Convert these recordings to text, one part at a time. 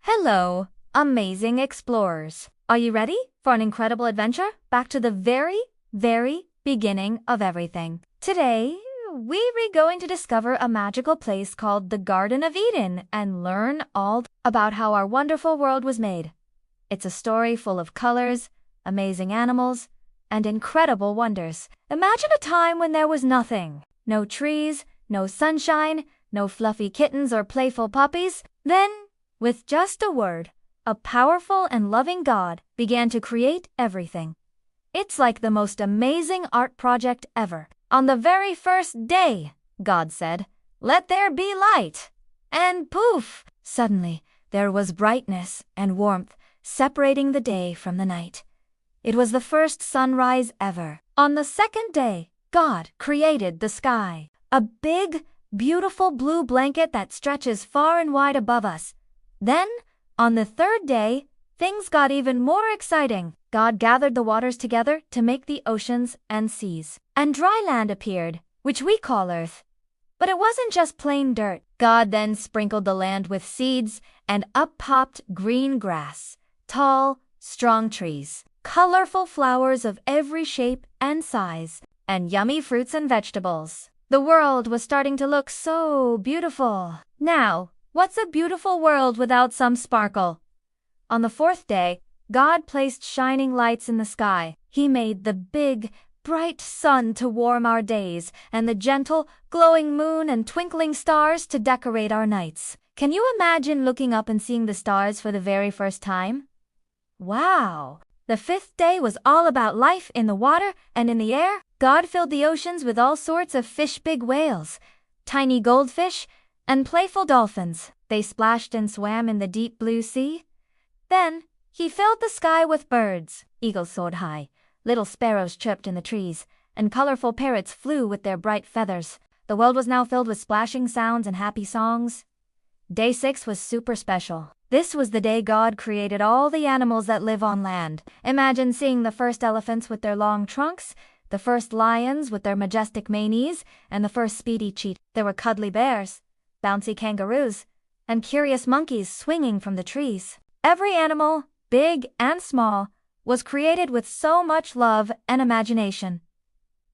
Hello, amazing explorers. Are you ready for an incredible adventure back to the very beginning of everything? Today, we're going to discover a magical place called the Garden of Eden and learn all about how our wonderful world was made. It's a story full of colors, amazing animals, and incredible wonders. Imagine a time when there was nothing. No trees, no sunshine, no fluffy kittens or playful puppies. Then, with just a word, a powerful and loving God began to create everything. It's like the most amazing art project ever. On the very first day, God said, "Let there be light." And poof! Suddenly, there was brightness and warmth separating the day from the night. It was the first sunrise ever. On the second day, God created the sky, a big, beautiful blue blanket that stretches far and wide above us. Then, on the third day, things got even more exciting. God gathered the waters together to make the oceans and seas. And dry land appeared, which we call earth. But it wasn't just plain dirt. God then sprinkled the land with seeds, and up popped green grass, tall, strong trees, colorful flowers of every shape and size, and yummy fruits and vegetables. The world was starting to look so beautiful. Now, what's a beautiful world without some sparkle? On the fourth day, God placed shining lights in the sky. He made the big, bright sun to warm our days, and the gentle, glowing moon and twinkling stars to decorate our nights. Can you imagine looking up and seeing the stars for the very first time? Wow! The fifth day was all about life in the water and in the air. God filled the oceans with all sorts of fish, big whales, tiny goldfish, and playful dolphins. They splashed and swam in the deep blue sea. Then, he filled the sky with birds. Eagles soared high, little sparrows chirped in the trees, and colorful parrots flew with their bright feathers. The world was now filled with splashing sounds and happy songs. Day 6 was super special. This was the day God created all the animals that live on land. Imagine seeing the first elephants with their long trunks, the first lions with their majestic manes, and the first speedy cheetahs. There were cuddly bears, bouncy kangaroos, and curious monkeys swinging from the trees. Every animal, big and small, was created with so much love and imagination.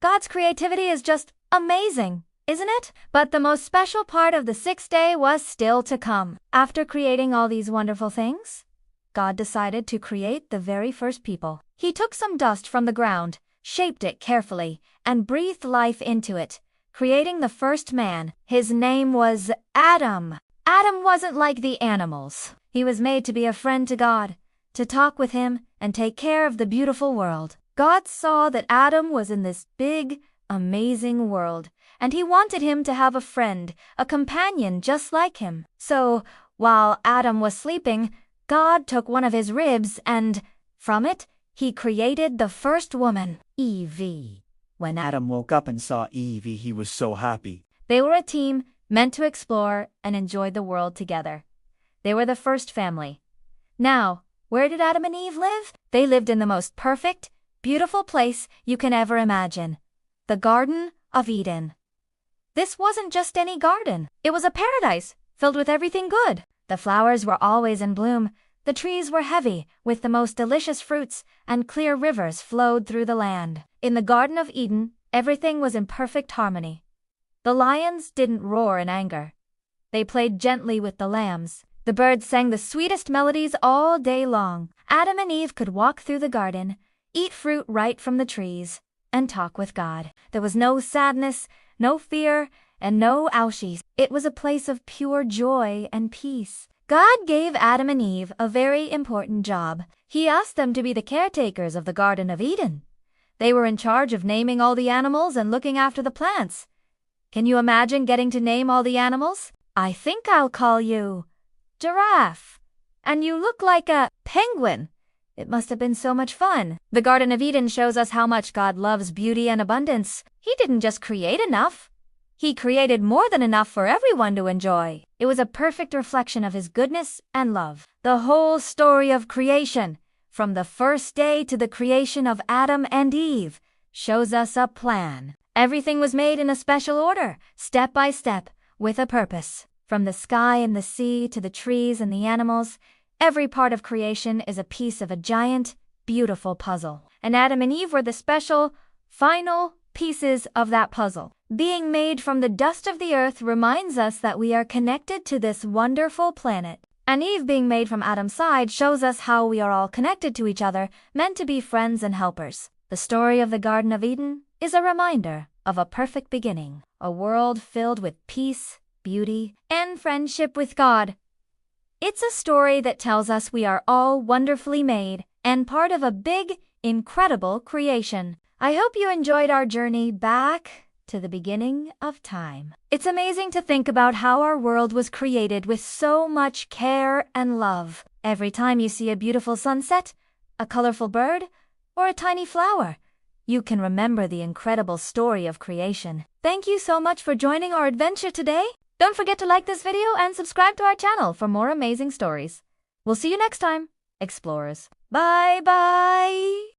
God's creativity is just amazing, isn't it? But the most special part of the sixth day was still to come. After creating all these wonderful things, God decided to create the very first people. He took some dust from the ground, shaped it carefully, and breathed life into it, creating the first man. His name was Adam. Adam wasn't like the animals. He was made to be a friend to God, to talk with him and take care of the beautiful world. God saw that Adam was in this big, amazing world, and he wanted him to have a friend, a companion just like him. So, while Adam was sleeping, God took one of his ribs and, from it, he created the first woman, Eve. When Adam woke up and saw Eve, he was so happy. They were a team meant to explore and enjoy the world together. They were the first family. Now, where did Adam and Eve live? They lived in the most perfect, beautiful place you can ever imagine. The Garden of Eden. This wasn't just any garden. It was a paradise filled with everything good. The flowers were always in bloom. The trees were heavy with the most delicious fruits, and clear rivers flowed through the land. In the Garden of Eden, everything was in perfect harmony. The lions didn't roar in anger. They played gently with the lambs. The birds sang the sweetest melodies all day long. Adam and Eve could walk through the garden, eat fruit right from the trees, and talk with God. There was no sadness, no fear, and no oushies. It was a place of pure joy and peace. God gave Adam and Eve a very important job. He asked them to be the caretakers of the Garden of Eden. They were in charge of naming all the animals and looking after the plants. Can you imagine getting to name all the animals? I think I'll call you Giraffe. And you look like a penguin. It must have been so much fun. The Garden of Eden shows us how much God loves beauty and abundance. He didn't just create enough. He created more than enough for everyone to enjoy. It was a perfect reflection of his goodness and love. The whole story of creation, from the first day to the creation of Adam and Eve, shows us a plan. Everything was made in a special order, step by step, with a purpose. From the sky and the sea to the trees and the animals, Every part of creation is a piece of a giant, beautiful puzzle. And Adam and Eve were the special, final pieces of that puzzle. Being made from the dust of the earth reminds us that we are connected to this wonderful planet. And Eve being made from Adam's side shows us how we are all connected to each other, meant to be friends and helpers. The story of the Garden of Eden is a reminder of a perfect beginning, a world filled with peace, beauty, and friendship with God. It's a story that tells us we are all wonderfully made and part of a big, incredible creation. I hope you enjoyed our journey back to the beginning of time. It's amazing to think about how our world was created with so much care and love. Every time you see a beautiful sunset, a colorful bird, or a tiny flower, you can remember the incredible story of creation. Thank you so much for joining our adventure today. Don't forget to like this video and subscribe to our channel for more amazing stories. We'll see you next time, explorers. Bye-bye!